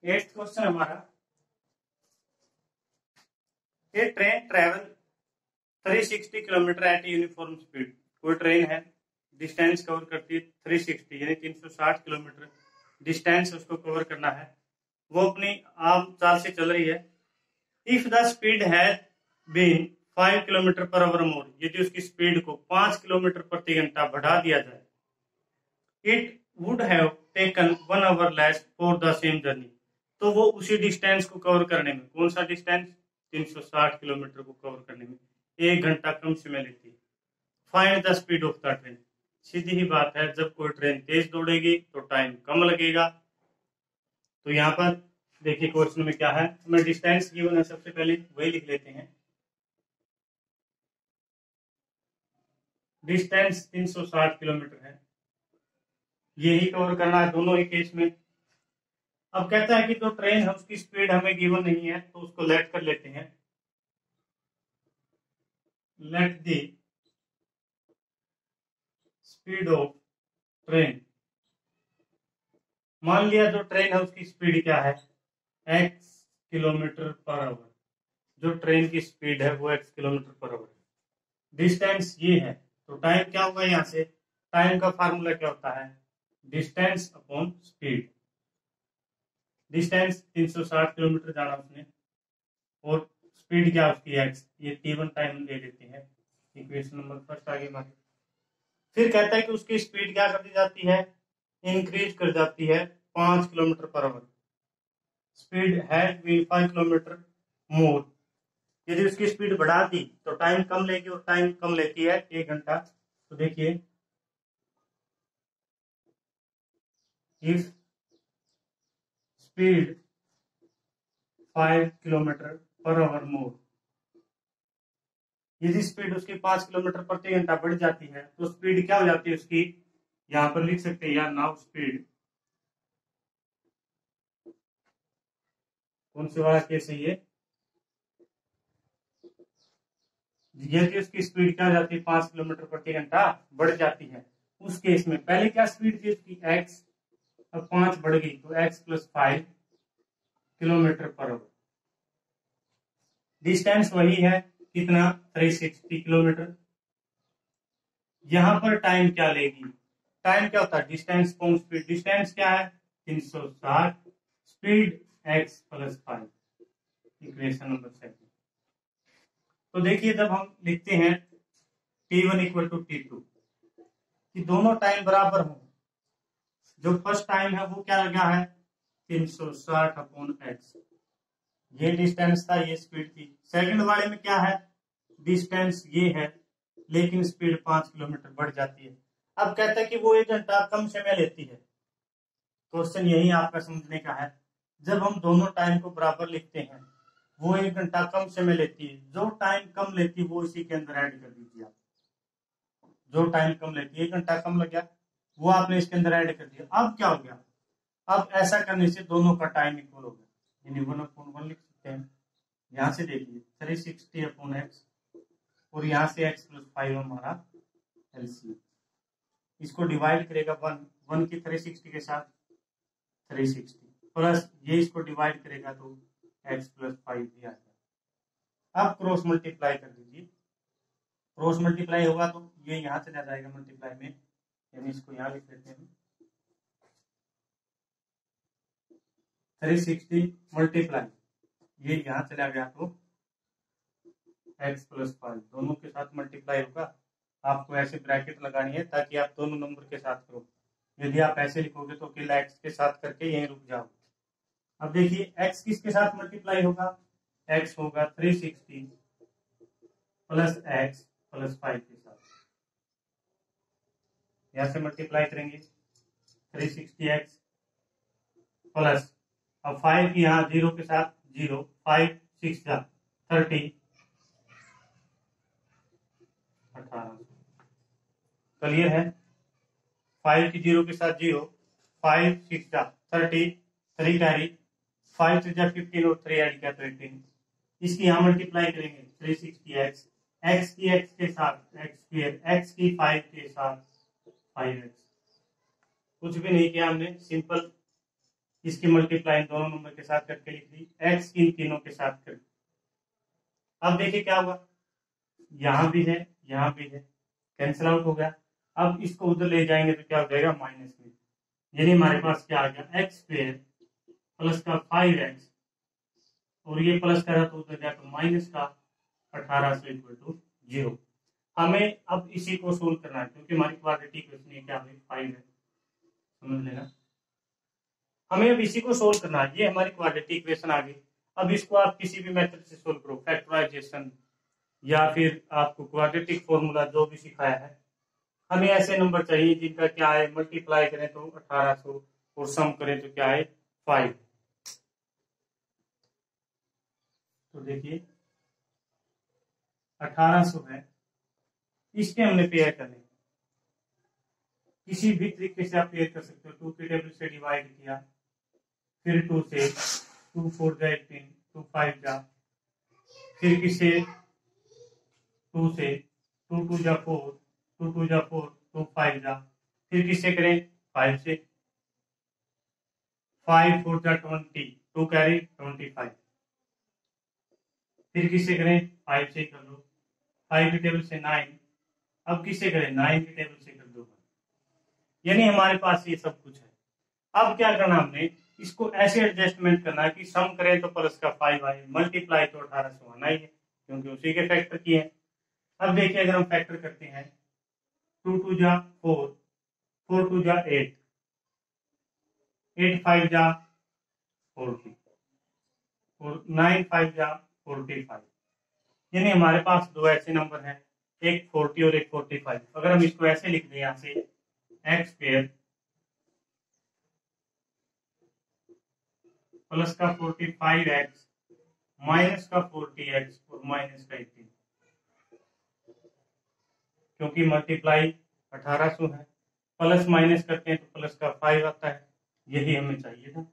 Eighth question हमारा, a train travel 360 kilometre at uniform speed. कोई train है, distance cover करती है 360 यानी 360 किलोमीटर डिस्टेंस उसको कवर करना है। वो अपनी आम चाल से चल रही है। If the speed has been 5 kilometre per hour more, यदि उसकी स्पीड को 5 किलोमीटर प्रति घंटा बढ़ा दिया जाए, it would have taken 1 our less for the same journey, तो वो उसी डिस्टेंस को कवर करने में, कौन सा डिस्टेंस, 360 किलोमीटर को कवर करने में 1 घंटा कम समय लेती है। Find the speed of the train. सीधी ही बात है, जब कोई ट्रेन तेज दौड़ेगी तो टाइम कम लगेगा। तो यहाँ पर देखिए क्वेश्चन में क्या है, हमें डिस्टेंस गिवन है, सबसे पहले वही लिख लेते हैं। डिस्टेंस 360 किलोमीटर है, यही कवर करना है दोनों ही केस में। अब कहता है कि जो ट्रेन है उसकी स्पीड हमें गिवन नहीं है, तो उसको लेट कर लेते हैं। Let the speed of train. मान लिया जो ट्रेन है उसकी स्पीड क्या है, x किलोमीटर पर आवर। जो ट्रेन की स्पीड है वो x किलोमीटर पर आवर है। डिस्टेंस ये है, तो टाइम क्या होगा, यहाँ से टाइम का फार्मूला क्या होता है, distance upon speed. Distance 360 kilometre जाना उसने, और स्पीड क्या उसकी x, ये t1 टाइम ले लेते हैं। इक्वेशन नंबर फर्स्ट आगे हमारे। फिर कहता है कि उसकी स्पीड क्या कर दी जाती है, इंक्रीज कर जाती है 5 kilometre per hour. Speed has been 5 kilometre more. यदि उसकी स्पीड बढ़ा दी तो टाइम कम लेगी, और टाइम कम लेती है 1 घंटा। तो देखिए, if speed 5 kilometre per hour more, यदि स्पीड उसकी 5 किलोमीटर प्रति घंटा बढ़ जाती है तो स्पीड क्या हो जाती है उसकी, यहां पर लिख सकते हैं यार, नाउ स्पीड, कौन से वाला केस है ये, यदि उसकी स्पीड क्या हो जाती है, 5 किलोमीटर प्रति घंटा बढ़ जाती है, उस केस में पहले क्या स्पीड थी उसकी x, अब 5 बढ़ गई तो x plus 5 kilometre per our. Distance वही है, कितना, 360 किलोमीटर। यहां पर टाइम क्या लेगी, टाइम क्या होता है, डिस्टेंस कौन स्पीड, डिस्टेंस क्या है 360, speed x plus 5, equation number 7। तो देखिए जब हम लिखते हैं t1 इक्वल टू t2, कि दोनों टाइम बराबर हो, जो फर्स्ट टाइम है वो क्या लगा है 360 अपॉन x, ये डिस्टेंस था, ये स्पीड थी। सेकंड वाले में क्या है, डिस्टेंस ये है लेकिन स्पीड 5 किलोमीटर बढ़ जाती है। अब कहता है कि वो 1 घंटा कम समय लेती है। क्वेश्चन यही आपका समझने का है, जब हम दोनों टाइम को बराबर लिखते हैं, वो 1 घंटा कम समय लेती है, जो टाइम कम लेती है वो इसी के अंदर ऐड कर दीजिए आप। जो टाइम कम लेती है, 1 घंटा कम लग गया, वो आपने इसके अंदर ऐड कर दिया। अब क्या हो गया, अब ऐसा करने से दोनों का टाइम इक्वल हो गया, यानी 1/1 लिख सकते हैं। यहां से देखिए 360 अपॉन एक्स, और यहां से x प्लस 5 हमारा एलसीएम। इसको डिवाइड करेगा 1 की 360 के साथ 360 प्लस ये इसको डिवाइड करेगा तो x प्लस 5 भी आ जाएगा। अब क्रॉस मल्टीप्लाई कर दीजिए, क्रॉस मल्टीप्लाई होगा तो ये यहां चला जाएगा मल्टीप्लाई में, यानी इसको यहां लिख लेते हैं 360 मल्टीप्लाई, ये यहां चला गया तो x प्लस 5 दोनों के साथ मल्टीप्लाई होगा। आपको ऐसे ब्रैकेट लगानी है ताकि आप दोनों नंबर के साथ करो, यदि आप ऐसे लिखोगे तो अकेला x के साथ करके यहीं रुक जाओ। अब देखिए x किसके साथ मल्टीप्लाई होगा, x होगा 360 प्लस x प्लस 5 के साथ, यहां से मल्टीप्लाई करेंगे 360x प्लस, अब 5 की यहाँ 0 के साथ 0, 5 6 जा 30, 1800। क्लियर है, 5 की 0 के साथ 0, 5 6 जा 30, 3 कैरी, 5 3 जा 15 और 3 ऐड किया तो 18। इसकी यहाँ मल्टीप्लाई करेंगे 360x, x की x के साथ x स्क्वायर, x की 5 के साथ 5x। कुछ भी नहीं किया हमने, सिंपल इसकी मल्टीप्लाई इन दोनों नंबर के साथ करके लिख दी, x इन तीनों के साथ करके। अब देखिए क्या हुआ, यहां भी है यहां भी है, कैंसिल आउट हो गया। अब इसको उधर ले जाएंगे तो क्या हो जाएगा माइनस में, यानी हमारे पास क्या आ गया एक्स स्क्वायर प्लस का 5x, और ये प्लस करा तो उधर गया तो माइनस का 1800 इक्वल टू 0। हमें अब इसी को सोल्व करना है, क्योंकि हमारी क्वाड्रेटिक इक्वेशन क्या है 5 है, समझ लेना। हमें अब इसी को सोल्व करना है, ये हमारी क्वाड्रेटिक इक्वेशन आ गई। अब इसको आप किसी भी मेथड से सोल्व करो, फैक्टराइजेशन या फिर आपको क्वाड्रेटिक फॉर्मूला जो भी सिखाया है। हमें ऐसे नंबर चाहिए जिनका क्या है मल्टीप्लाई करें तो 1800 और सम करें तो क्या है 5। तो देखिए 1800 है, इसके हमने पेयर करने, किसी भी तरीके से आप पेयर कर सकते हो। 2 के टेबल से डिवाइड किया, फिर 2 से, 2 4 जा 18, 2 5 जा, फिर किसे 2 से, 2 2 जा 4, 2 2 जा 4, 2 5 जा, फिर किससे करें 5 से, 5 4 जा 20, 2 कैरी 25, फिर किससे करें 5 से कर लो, 5 की टेबल से 9, अब किससे करें 9 की टेबल से कर दो। यानी हमारे पास ये सब कुछ है। अब क्या करना हमने, इसको ऐसे एडजस्टमेंट करना है कि सम करें तो प्लस का 5 आए, मल्टीप्लाई तो 1800 आना ही है, क्योंकि उसी के फैक्टर की है। अब देखिए अगर हम फैक्टर करते हैं, 2 2 जा 4, 4 2 जा 8, 8 5 जा 40, और 9 5 जा 45। यानी हमारे पास दो ऐसे नंबर हैं, एक 40 और एक 45। अगर हम इसको ऐसे लिख दें यहाँ से, एक्स स्क्वायर प्लस का 45x माइनस का 40x और माइनस का 18, क्योंकि मल्टीप्लाई 1800 है, प्लस माइनस करते हैं तो प्लस का 5 आता है, यही हमें चाहिए था।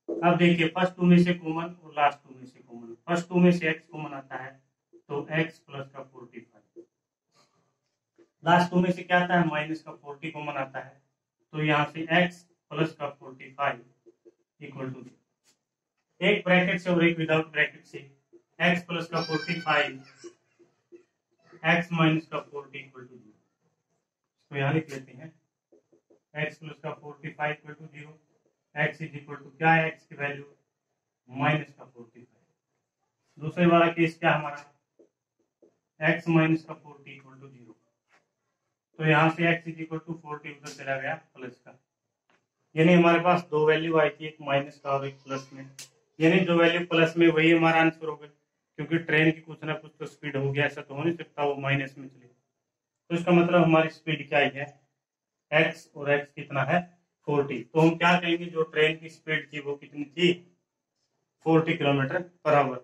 अब देखिए फर्स्ट 2 में से कॉमन और लास्ट 2 में से कॉमन, फर्स्ट 2 में से x कॉमन आता है तो x प्लस का 45, लास्ट 2 में से क्या आता है माइनस का 40 कॉमन आता है, तो यहाँ से x प्लस का 45 इक्वल टू, एक ब्रैकेट से और एक विदाउट ब्रैकेट से, x प्लस का 45 x माइनस का 40 इक्वल टू 0। तो यहाँ लिख लेते हैं x प्लस का 45 equal to 0, x is equal to क्या है x की वैल्यू माइनस का 45। दूसरे वाला केस क्या हमारा, x माइनस का 40 इक्वल टू 0, तो यहाँ से x इज इक्वल टू 40 उधर चला गया प्लस का, यानी हमारे पास दो वैल्यू आई थी, एक माइनस का और एक प्लस में, यानी जो वैल्यू प्लस में वही हमारा आंसर हो गया, क्योंकि ट्रेन की कुछ ना कुछ तो स्पीड होगी, ऐसा तो हो नहीं सकता वो माइनस में चले। तो इसका मतलब हमारी स्पीड क्या है x, और x कितना है 40। तो हम क्या कहेंगे, जो ट्रेन की स्पीड थी वो कितनी थी 40 किलोमीटर पर आवर।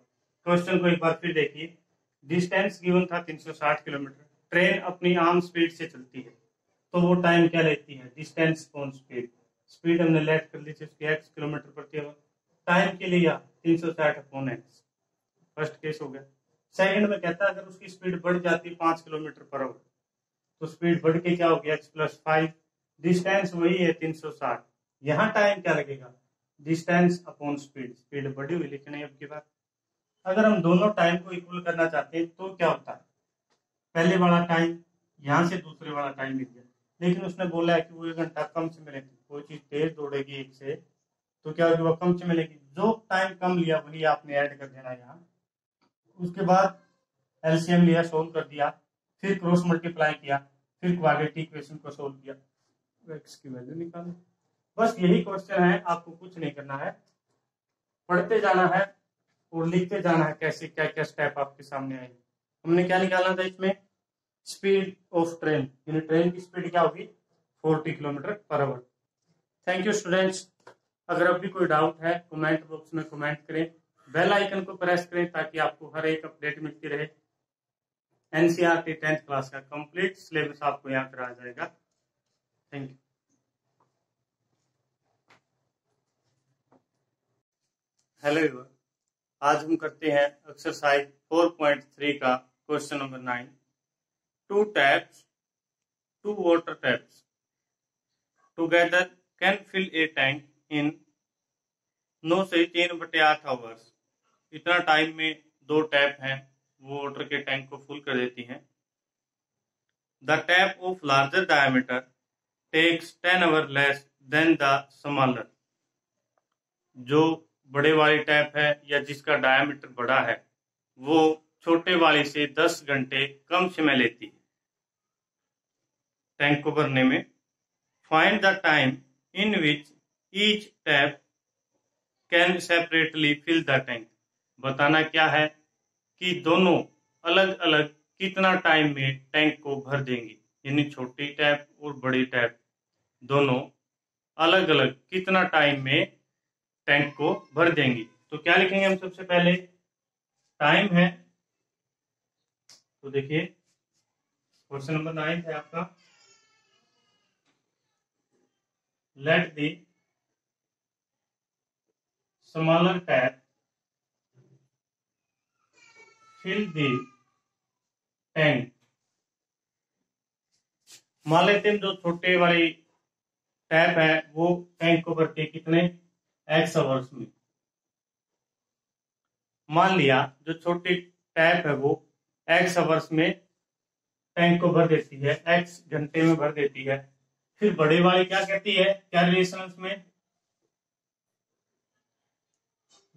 क्वेश्चन को एक बार फिर देखिए, डिस्टेंस गिवन था 360 किलोमीटर, ट्रेन अपनी आम स्पीड से चलती है, तो वो टाइम क्या लेती है डिस्टेंस अपॉन स्पीड। स्पीड हमने लेट कर ली थी उसकी x किलोमीटर प्रति आवर, टाइम के लिए 360 अपॉन x, फर्स्ट केस हो गया। सेकंड में कहता है अगर उसकी स्पीड बढ़ जाती 5 किलोमीटर पर आवर, तो स्पीड बढ़ के क्या हो गया x प्लस 5, डिस्टेंस वही है 360, यहाँ टाइम क्या लगेगा डिस्टेंस अपॉन स्पीड, स्पीड बढ़ी हुई लेकिन अब की बात, अगर हम दोनों टाइम को इक्वल करना चाहते हैं तो क्या होता है, पहले वाला टाइम यहाँ से दूसरे वाला टाइम मिल गया, लेकिन उसने बोला है कि वो 1 घंटा कम से मिलेगी, कोई चीज तेज दौड़ेगी एक से तो क्या होगी वो कम से मिलेगी, जो टाइम कम लिया वही आपने ऐड कर देना यहाँ, उसके बाद एलसीएम लिया सोल्व कर दिया, फिर क्रॉस मल्टीप्लाई किया, फिर क्वाड्रेटिक इक्वेशन को सोल्व किया, एक्स की वैल्यू निकालो। बस यही क्वेश्चन है, आपको कुछ नहीं करना है, पढ़ते जाना है और लिखते जाना है कैसे क्या क्या स्टेप आपके सामने आएंगे। हमने क्या निकालना था इसमें, स्पीड ऑफ ट्रेन, यानी ट्रेन की स्पीड क्या होगी 40 kilometre per our. Thank you students, अगर अब भी कोई डाउट है कमेंट बॉक्स में कमेंट करें, बेल आइकन को प्रेस करें ताकि आपको हर एक अपडेट मिलती रहे। एनसीईआरटी 10th क्लास का कंप्लीट सिलेबस आपको यहाँ पर आ जाएगा। Thank you. हेलो एवरीवन, आज हम करते हैं एक्सरसाइज 4.3 का question number 9। Two taps, two water taps together can fill a tank in 9 से 3/8 आवर्स, इतना टाइम में 2 टैप हैं वो वाटर के टैंक को फुल कर देती हैं। The tap of larger diameter takes 10 hour less than the smaller. जो बड़े वाली टैप है या जिसका डायमीटर बड़ा है वो छोटे वाली से 10 घंटे कम समय लेती है टैंक को भरने में। Find the time in which each tap can separately fill the tank. बताना क्या है कि दोनों अलग अलग कितना टाइम में टैंक को भर देंगी, यानी छोटी टैप और बड़ी टैप दोनों अलग अलग कितना टाइम में टैंक को भर देंगी। तो क्या लिखेंगे हम सबसे पहले, टाइम है, तो देखिए क्वेश्चन नंबर 9 है आपका, let the smaller tap fill the tank. मान लेते हैं जो छोटे वाली टैप है वो टैंक को भरती है कितने x आवर्स में। मान लिया जो छोटी टैप है वो x आवर्स में टैंक को भर देती है, x घंटे में भर देती है। फिर बड़े वाली क्या कहती है, क्या रिलेशन में,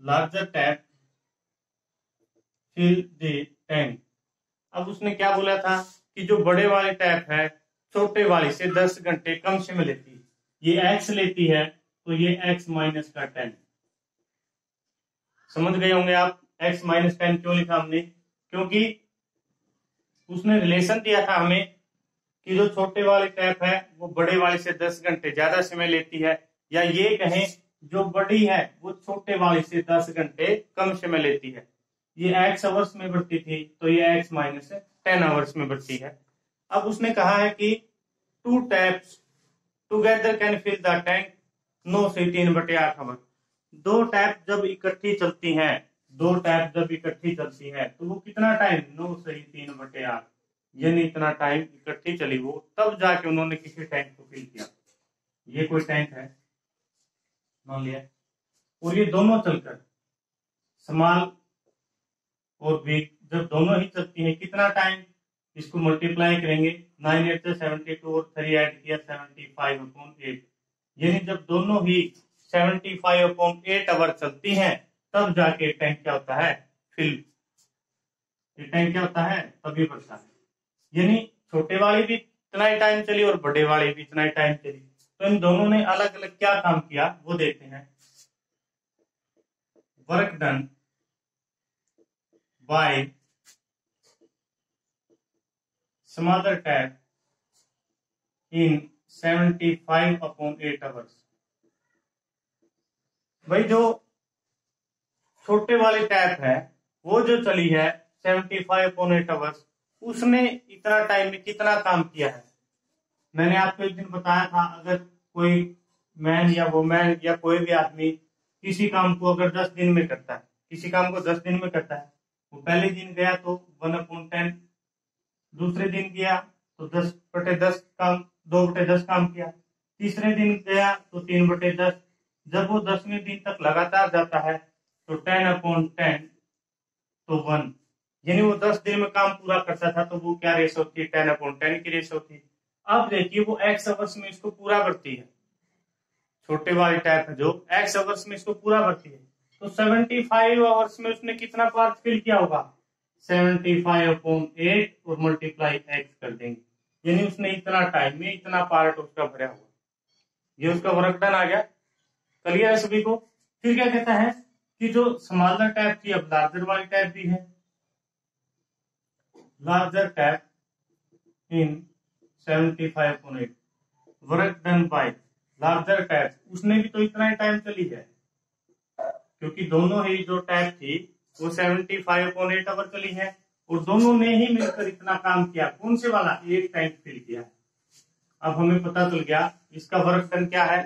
larger tap fill the tank. अब उसने क्या बोला था कि जो बड़े वाले टैप है छोटे वाली से 10 घंटे कम समय लेती है, ये x लेती है तो ये x माइनस का 10। समझ गए होंगे आप x माइनस 10 क्यों लिखा हमने, क्योंकि उसने रिलेशन दिया था हमें कि जो छोटे वाले टैप है वो बड़े वाले से 10 घंटे ज्यादा समय लेती है, या ये कहें जो बड़ी है वो छोटे वाले से 10 घंटे कम समय लेती है। ये x आवर्स में बढ़ती थी तो ये x माइनस 10 आवर्स में बढ़ती है। अब उसने कहा है कि 2 taps together can fill the tank 9 से 3/8 आवर। 2 टैप जब इकट्ठी चलती हैं, 2 टैप जब इकट्ठी चलती है तो वो कितना टाइम, 9 से 3/8, यानी इतना टाइम इकट्ठी चली वो, तब जाके उन्होंने किसी टैंक को फिल किया। ये कोई टैंक है मान लिया, और ये दोनों चलकर स्मॉल और बिग जब दोनों ही चलती हैं कितना टाइम, इसको मल्टीप्लाई करेंगे, 9 8 से 72 और 3 ऐड किया 75/8, यानी जब दोनों ही 75/8 आवर चलती हैं तब जाके टैंक क्या होता है, फिल। ये टैंक क्या होता है, तभी बढ़ता है। यानी छोटे वाली भी इतना ही टाइम चली और बड़े वाली भी इतना ही टाइम चली, तो इन दोनों ने अलग अलग क्या काम किया वो देखते हैं। Work done by smaller tap in 75/8 hours. भाई जो छोटे वाली टैप है वो जो चली है 75/8 आवर्स, उसने इतना टाइम में कितना काम किया है। मैंने आपको एक दिन बताया था, अगर कोई मैन या वुमेन या कोई भी आदमी किसी काम को अगर 10 दिन में करता है, किसी काम को 10 दिन में करता है, वो पहले दिन गया तो 1/10, दूसरे दिन गया तो 10/10 काम, 2/10 काम किया, तीसरे दिन गया तो 3/10। जब वो 10वें दिन तक लगातार जाता है तो 10/10 तो 1, यानी वो 10 दिन में काम पूरा करता था, तो वो क्या रेशो थी, 10/10 की रेशो थी। अब देखिए वो x आवर्स में इसको पूरा भरती है, छोटे वाली टैप है जो x आवर्स में इसको पूरा भरती है, तो 75 आवर्स में उसने कितना पार्ट फिल किया होगा, 75/8 और मल्टीप्लाई x कर देंगे, यानी उसने इतना टाइम में इतना पार्ट उसका भरा हुआ, ये उसका वर्क डन आ गया। क्लियर है सभी को। फिर क्या कहता है कि जो स्मॉलर टैप थी अब लार्जर वाली टैप भी है, larger tap in 75/8 work done by larger tap, उसने भी तो इतना ही टाइम चली है, क्योंकि दोनों ही जो टैप थी वो 75/8 आवर चली है और दोनों ने ही मिलकर इतना काम किया। कौन से वाला, एक टैंक फिल किया। अब हमें पता चल गया इसका वर्क डन क्या है,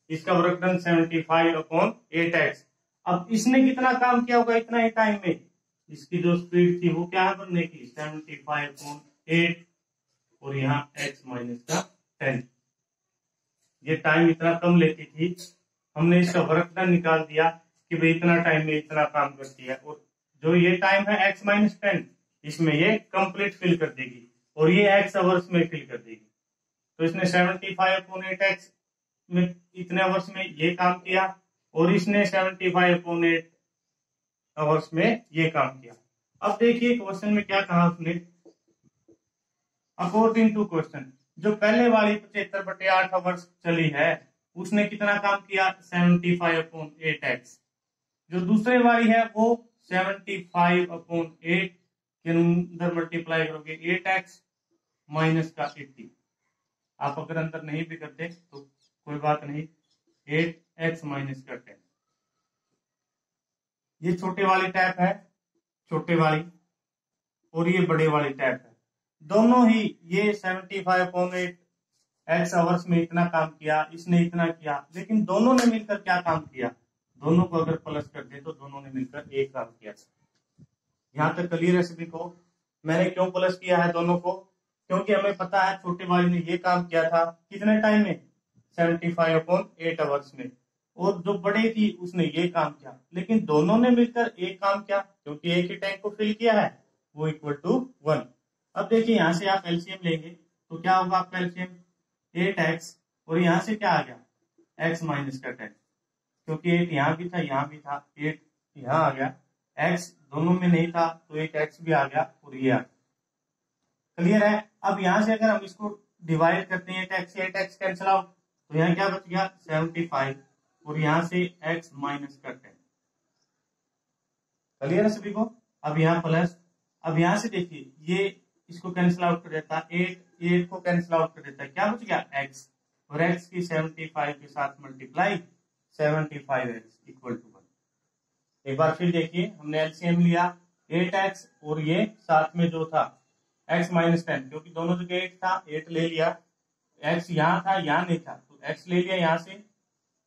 इसका वर्क डन 75/8x। अब इसने कितना काम किया होगा इतना ही टाइम में, इसकी जो स्पीड थी वो क्या है बनने की, 75/8 और यहाँ x माइनस का 10। ये टाइम इतना कम लेती थी हमने इसका वर्क डन निकाल दिया कि भाई इतना टाइम में इतना काम करती है, और जो ये टाइम है x माइनस 10, इसमें ये कंप्लीट फिल कर देगी और ये x आवर्स में फिल कर देगी। तो इसने 75/8x में इतने आवर्स में ये काम किया और इसने 75/8 आवर्स में ये काम किया। अब देखिए क्वेश्चन में क्या कहा उसने, अकॉर्डिंग टू क्वेश्चन, जो पहले वाली 75/8 आवर्स चली है उसने कितना काम किया 75/8x, जो दूसरे वाली है वो 75/8 के अंदर मल्टीप्लाई करोगे 8x माइनस का 80। आप अगर अंदर नहीं भी करते तो कोई बात नहीं, 8x माइनस का 10। ये छोटे वाली टैप है, छोटे वाली, और ये बड़े वाली टैप है। दोनों ही ये 75/8 x आवर्स में इतना काम किया, इसने इतना किया, लेकिन दोनों ने मिलकर क्या काम किया, दोनों को अगर प्लस कर दे तो दोनों ने मिलकर एक काम किया। यहां तक क्लियर है सभी को? मैंने क्यों प्लस किया है दोनों को, क्योंकि हमें पता है छोटे वाली ने ये काम किया था कितने टाइम में 75/8 आवर्स में, और जो बड़े थी उसने ये काम किया, लेकिन दोनों ने मिलकर एक काम किया क्योंकि एक ही टैंक को फिल किया है, वो इक्वल टू 1। अब देखिए यहां से आप एलसीएम लेंगे तो क्या होगा आपका एलसीएम 8x, और यहां से क्या आ गया x माइनस का 10, क्योंकि 8 यहां भी था यहां भी था, 8 यहां आ गया, x दोनों में नहीं था तो एक x भी आ गया और ये आ गया। क्लियर है? अब यहां से अगर हम इसको डिवाइड करते हैं 8x से 8x कैंसिल आउट, तो यहाँ क्या बच गया 75, और यहां से x माइनस का 10। क्लियर है सभी को? अब यहाँ प्लस, अब यहां से देखिए ये इसको कैंसिल आउट कर देता, 8 को कैंसिल आउट कर देता, क्या बच गया x, और x की 75 के साथ मल्टीप्लाई 75x इक्वल टू 1। एक बार फिर देखिए हमने एलसीएम लिया 8x और ये साथ में जो था x माइनस 10, क्योंकि दोनों जगह 8 था, 8 ले लिया, x यहाँ था यहाँ नहीं था तो x ले लिया यहाँ से।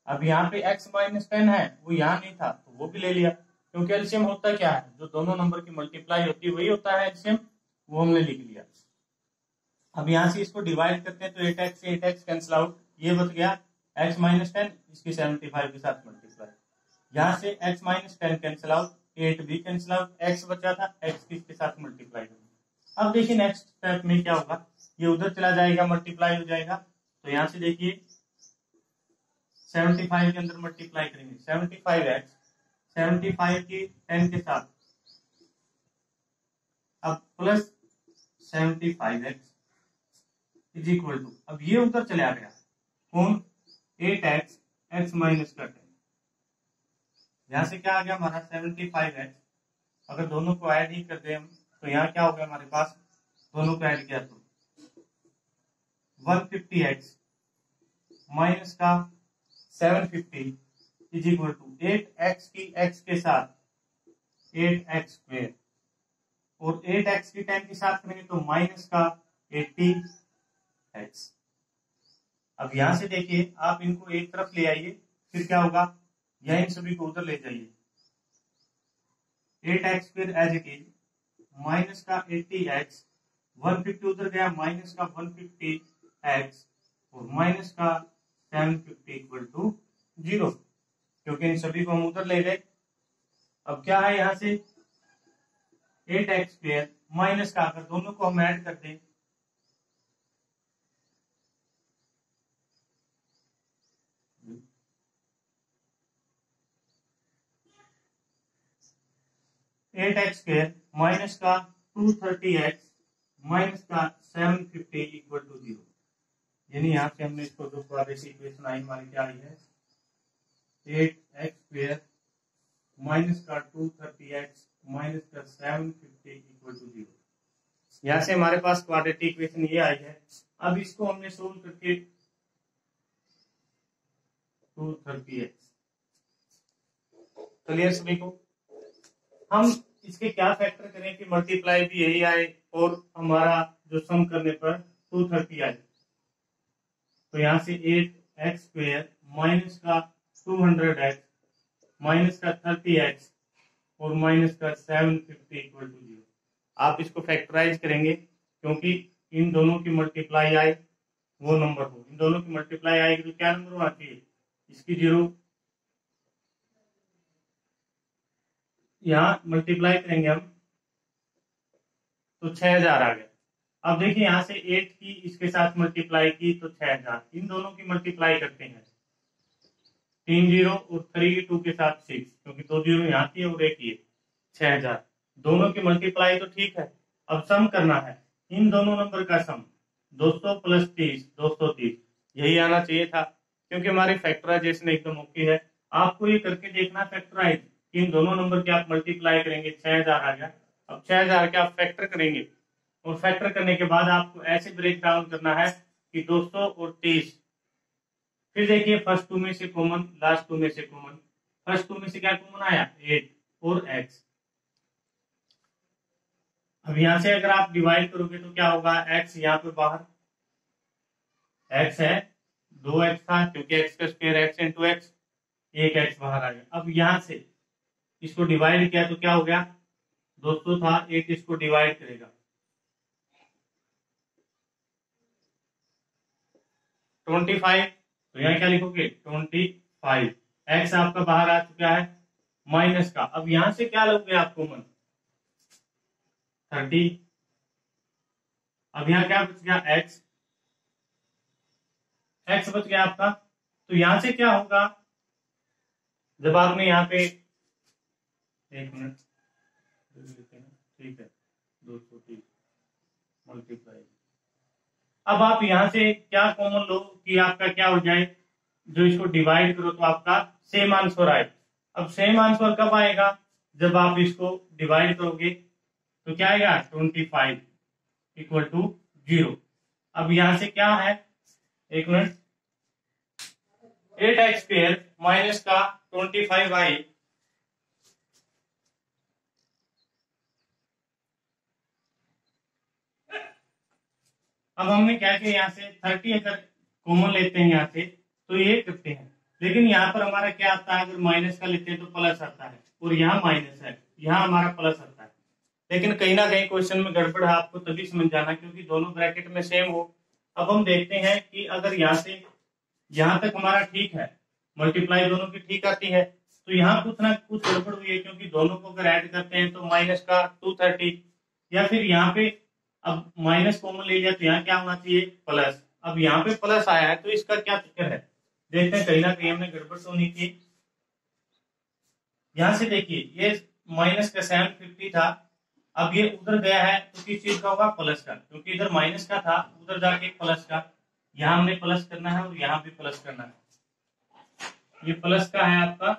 अब यहाँ पे x माइनस 10 है, वो यहाँ नहीं था तो वो भी ले लिया, क्योंकि एलसीएम होता क्या है, जो दोनों नंबर की मल्टीप्लाई होती है वही होता है एलसीएम, वो हमने लिख लिया। अब यहां से इसको डिवाइड करते हैं तो 8x से 8x कैंसिल आउट, ये बच गया x माइनस 10, इसकी 75 के साथ मल्टीप्लाई, यहां से x माइनस 10 कैंसिल आउट, 8 भी कैंसिल आउट, x बचा था, x की इसके साथ मल्टीप्लाई करना। अब देखिए नेक्स्ट स्टेप में क्या होगा, ये उधर चला जाएगा, मल्टीप्लाई हो जाएगा, तो यहां से देखिए 75 के अंदर मल्टीप्लाई करेंगे 75x, 75 की 10 के साथ, अब plus 75x is equal to, अब ये उधर चला गया कौन 8x, x माइनस का 10, यहां से क्या आ गया हमारा 75x, अगर दोनों को ऐड ही कर दे हम तो यहाँ क्या हो गया हमारे पास, दोनों को ऐड किया तो 150x माइनस का 750 इज इक्वल टू 8x की x के साथ 8x स्क्वायर, और 8x की 10 के साथ करेंगे तो माइनस का 80x। अब यहां से देखिए आप इनको एक तरफ ले आइए, फिर क्या होगा, यह इन सभी को उधर ले जाइए, 8x square as it is minus का 80x, 150 उधर गया माइनस का 150x, और माइनस का 750 इक्वल टू 0, क्योंकि इन सभी को हम उधर ले गए। अब क्या है यहां से 8x स्क्वायर माइनस का, अगर दोनों को हम ऐड कर दें 8x स्क्वायर माइनस का 230x माइनस का 750 इक्वल टू 0, यानी यहाँ से हमने इसको जो इक्वेशन आई हमारी क्या आई है 8x स्क्वायर माइनस का 230x माइनस का 750 इक्वल टू 0। यहाँ से हमारे पास क्वाड्रेटिक इक्वेशन ये आई है। अब इसको हमने सोल्व करके 230x, क्लियर सभी को? हम इसके क्या फैक्टर करें कि मल्टीप्लाई भी यही आए और हमारा जो सम करने पर 230 आए, तो यहाँ से 8x स्क्वायर माइनस का 200x माइनस का 30x और माइनस का 750 इक्वल टू 0। आप इसको फैक्टराइज करेंगे क्योंकि इन दोनों की मल्टीप्लाई आए वो नंबर हो, इन दोनों की मल्टीप्लाई आएगी तो क्या नंबर होना चाहिए, इसकी 0 यहाँ मल्टीप्लाई करेंगे हम तो 6000 आ गया। अब देखिए यहाँ से 8 की इसके साथ मल्टीप्लाई की तो 6000, इन दोनों की मल्टीप्लाई करते हैं 3 जीरो और 3 2 के साथ 6, क्योंकि 2 जीरो यहाँ की और एक ये 6000, दोनों की मल्टीप्लाई तो ठीक है। अब सम करना है इन दोनों नंबर का सम, 200 प्लस 30 230, यही आना चाहिए था क्योंकि हमारी फैक्टराइजेशन एकदम ओके है। आपको ये करके देखना फैक्टराइज, इन दोनों नंबर के आप मल्टीप्लाई करेंगे 6000 आ गया। अब 6000 के आप फैक्टर करेंगे और फैक्टर करने के बाद आपको ऐसे ब्रेक डाउन करना है कि 200 और 30, फिर देखिए फर्स्ट 2 में से कॉमन, लास्ट 2 में से कॉमन, फर्स्ट 2 में से क्या कॉमन आया 8 और x। अब यहां से अगर आप डिवाइड करोगे तो क्या होगा, x यहाँ पे बाहर, x है 2x था क्योंकि x का स्क्वायर x इंटू x, एक x बाहर आ गया। अब यहां से इसको डिवाइड किया तो क्या हो गया, 200 था, एक इसको डिवाइड करेगा 25, तो यहाँ क्या लिखोगे 25, x आपका बाहर आ चुका है माइनस का। अब यहां से क्या लोगे आप कॉमन 30, अब यहाँ क्या बच गया x, x बच गया आपका। तो यहां से क्या होगा, जब आपने यहाँ पे, एक मिनट ठीक है, 230 मल्टीप्लाई, अब आप यहां से क्या कॉमन लो कि आपका क्या हो जाए, जो इसको डिवाइड करो तो आपका सेम आंसर आए। अब सेम आंसर कब आएगा, जब आप इसको डिवाइड करोगे तो क्या आएगा 25 इक्वल टू 0। अब यहां से क्या है, एक मिनट, 8x स्क्वायर माइनस का 25y, अब हमने क्या किया, यहाँ से 30 अगर कॉमन लेते हैं यहाँ से तो ये करते हैं, लेकिन यहाँ पर हमारा क्या आता है, अगर माइनस का लेते हैं तो प्लस आता है, और यहाँ माइनस है, यहाँ हमारा प्लस आता है। लेकिन कहीं ना कहीं क्वेश्चन में गड़बड़ है, आपको तभी समझ जाना क्योंकि दोनों ब्रैकेट में सेम हो। अब हम देखते हैं कि अगर यहाँ से यहाँ तक हमारा ठीक है, मल्टीप्लाई दोनों की ठीक आती है, तो यहाँ कुछ ना कुछ गड़बड़ हुई है क्योंकि दोनों को अगर ऐड करते हैं तो माइनस का 230, या फिर यहाँ पे अब माइनस कॉमन ले लिया तो यहाँ क्या होना चाहिए प्लस। अब यहाँ पे प्लस आया है तो इसका क्या चक्कर है, देखते हैं कहीं ना कहीं हमने गड़बड़ तो नहीं की। यहां से देखिए ये माइनस का 750 था, अब ये उधर गया है तो किस चीज का होगा प्लस का, क्योंकि इधर माइनस का था उधर जाके प्लस का, यहाँ हमने प्लस करना है और यहाँ भी प्लस करना है, ये प्लस का है आपका।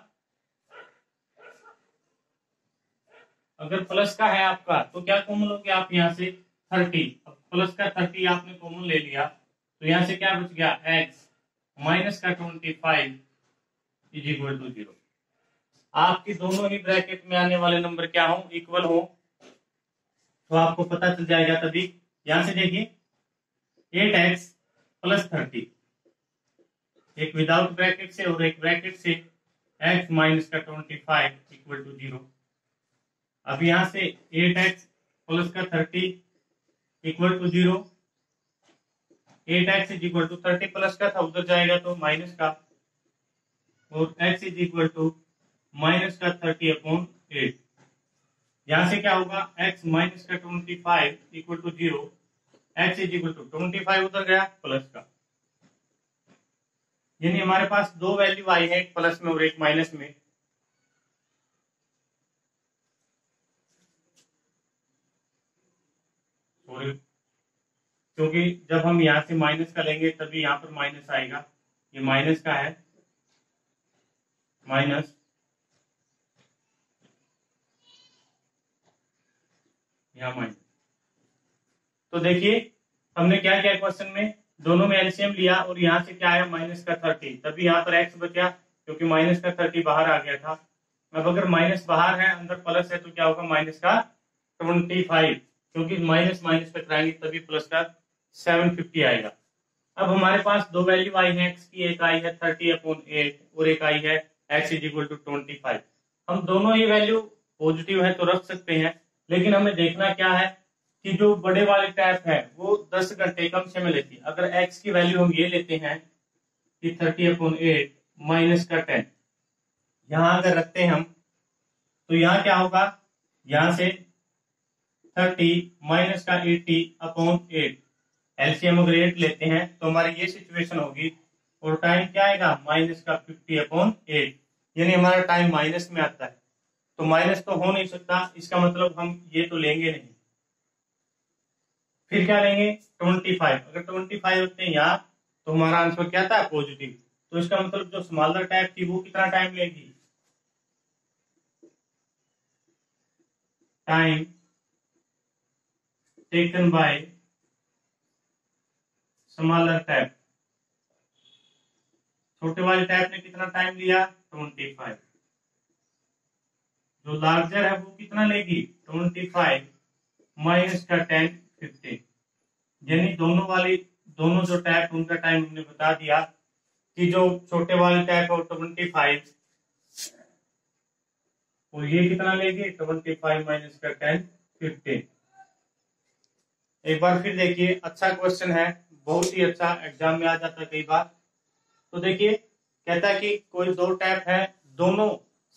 अगर प्लस का है आपका तो क्या कॉमन लोगे आप यहाँ से 30, अब प्लस का 30 आपने कॉमन ले लिया तो यहाँ से क्या बच गया x माइनस का 25 इज इक्वल टू 0। आपकी दोनों ही ब्रैकेट में आने वाले नंबर क्या हो, इक्वल हो, तो आपको पता चल जाएगा तभी। यहां से देखिए 8x प्लस 30, एक विदाउट ब्रैकेट से और एक ब्रैकेट से, x माइनस का 25 इक्वल टू 0। अब यहां से 8x प्लस का 30 equal to 0, 8x is equal to 30 plus का था उधर जाएगा तो माइनस का, और x is equal to minus का 30/8। यहां से क्या होगा x माइनस का 25 equal to 0, x is equal to 25 उधर गया प्लस का, यानी हमारे पास दो वैल्यू आई है, एक प्लस में और एक माइनस में। क्योंकि जब हम यहां से माइनस का लेंगे तभी यहां पर माइनस आएगा, ये माइनस का है, माइनस, यहाँ माइनस। तो देखिए हमने क्या किया क्वेश्चन में, दोनों में एलसीएम लिया और यहाँ से क्या आया माइनस का 30, तभी यहाँ पर x बचा क्योंकि माइनस का 30 बाहर आ गया था। अब अगर माइनस बाहर है अंदर प्लस है तो क्या होगा माइनस का 25, क्योंकि माइनस माइनस पे कराएंगे तभी प्लस का 750 आएगा। अब हमारे पास दो वैल्यू आई है x की, एक आई है 30/8 और एक आई है x इज इक्वल टू 25। हम दोनों ही वैल्यू पॉजिटिव है तो रख सकते हैं, लेकिन हमें देखना क्या है कि जो बड़े वाले टैप है वो 10 घंटे कम समय लेती है। अगर x की वैल्यू हम ये लेते हैं कि 30/8 माइनस का 10, यहाँ अगर रखते हैं हम तो यहाँ क्या होगा, यहां से 30 माइनस का 80 अपॉन 8, एलसीएम अगर 8 लेते हैं तो हमारी ये सिचुएशन होगी, और टाइम क्या आएगा माइनस का 50 अपॉन 8, यानी हमारा टाइम माइनस में आता है। तो माइनस तो हो नहीं सकता, इसका मतलब हम ये तो लेंगे नहीं। फिर क्या लेंगे 25, अगर 25 होते हैं यहाँ तो हमारा आंसर क्या था पॉजिटिव। तो इसका मतलब जो स्मॉलर टाइप थी वो कितना टाइम लेगी, time taken by smaller tap, छोटे वाले टैप ने कितना टाइम लिया 25, जो लार्जर है वो कितना लेगी 25 माइनस का 10 15, यानी दोनों जो टैप उनका टाइम हमने बता दिया कि जो छोटे वाले टैप है 25 और ये कितना लेगी 25 माइनस का 10 15। एक बार फिर देखिए, अच्छा क्वेश्चन है, बहुत ही अच्छा, एग्जाम में आ जाता है कई बार। तो देखिए कहता है कि कोई दो टैप है, दोनों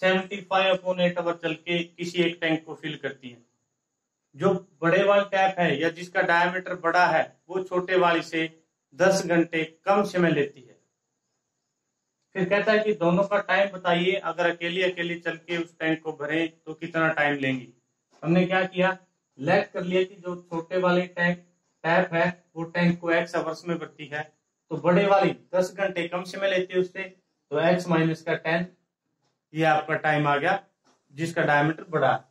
75 अपॉन 8 आवर चल के किसी एक टैंक को फिल करती है। जो बड़े वाली टैप है या जिसका डायमीटर बड़ा है वो छोटे वाली से 10 घंटे कम समय लेती है। फिर कहता है कि दोनों का टाइम बताइए, अगर अकेली अकेली चल के उस टैंक को भरें तो कितना टाइम लेंगी। हमने क्या किया, लेट कर लिया कि जो छोटे वाले टैप है वो टैंक को x आवर्स में भरती है, तो बड़े वाली 10 घंटे कम समय लेती है उससे, तो x माइनस का 10, ये आपका टाइम आ गया जिसका डायमीटर बड़ा है।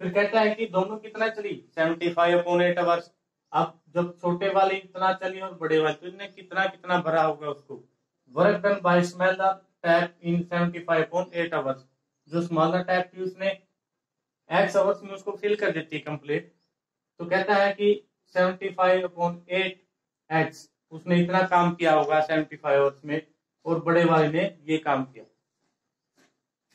फिर कहता है कि दोनों कितना चली 75 अपॉन 8 आवर्स। अब जब छोटे वाली इतना चली और बड़े वाली, तो इन्हें कितना कितना भरा होगा उसको, work done by smaller tap in 75 upon 8 hours. जो स्मॉलर टैप थी उसने x आवर्स में उसको फिल कर देती है कंप्लीट। तो कहता है कि 75 अपॉन 8x, उसने इतना काम किया होगा 75 आवर्स में, और बड़े वाले ने ये काम किया।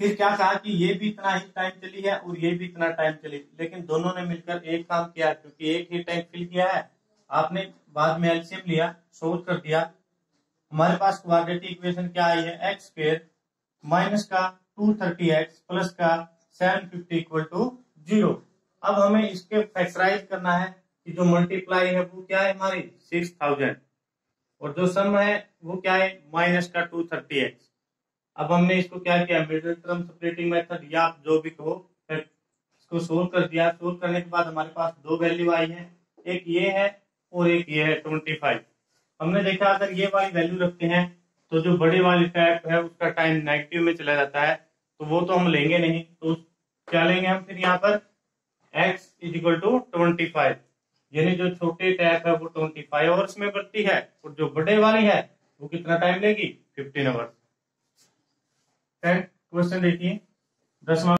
फिर क्या कहा कि ये भी इतना ही टाइम चली है और ये भी इतना टाइम चली, लेकिन दोनों ने मिलकर एक काम किया, क्योंकि एक ही टैंक फिल किया है। आपने बाद में एलसीएम लिया, सोल्व कर दिया, हमारे पास क्वाड्रेटिक इक्वेशन क्या आई है, एक्स स्क्वायर माइनस का 230x प्लस का 750 इक्वल टू 0। अब हमें इसके फैक्टराइज करना है कि जो मल्टीप्लाई है वो क्या है हमारी 6000, और जो सम है वो क्या है माइनस का 230x। अब हमने इसको क्या किया, मिडिल टर्म स्प्लिटिंग मेथड या आप जो भी कहो, इसको सोल्व कर दिया। सोल्व करने के बाद हमारे पास दो वैल्यू आई है, एक ये है और एक ये है 25। हमने देखा अगर ये वाली वैल्यू रखते हैं तो जो बड़ी वाली टैप है उसका टाइम नेगेटिव में चला जाता है, तो वो तो हम लेंगे नहीं। तो क्या लेंगे हम फिर यहाँ पर x इज इक्वल टू 25, यानी जो छोटे टैप है वो 25 आवर्स में बढ़ती है, और जो बड़े वाली है वो कितना टाइम लेगी 15 आवर्स। क्वेश्चन देखिए 10वां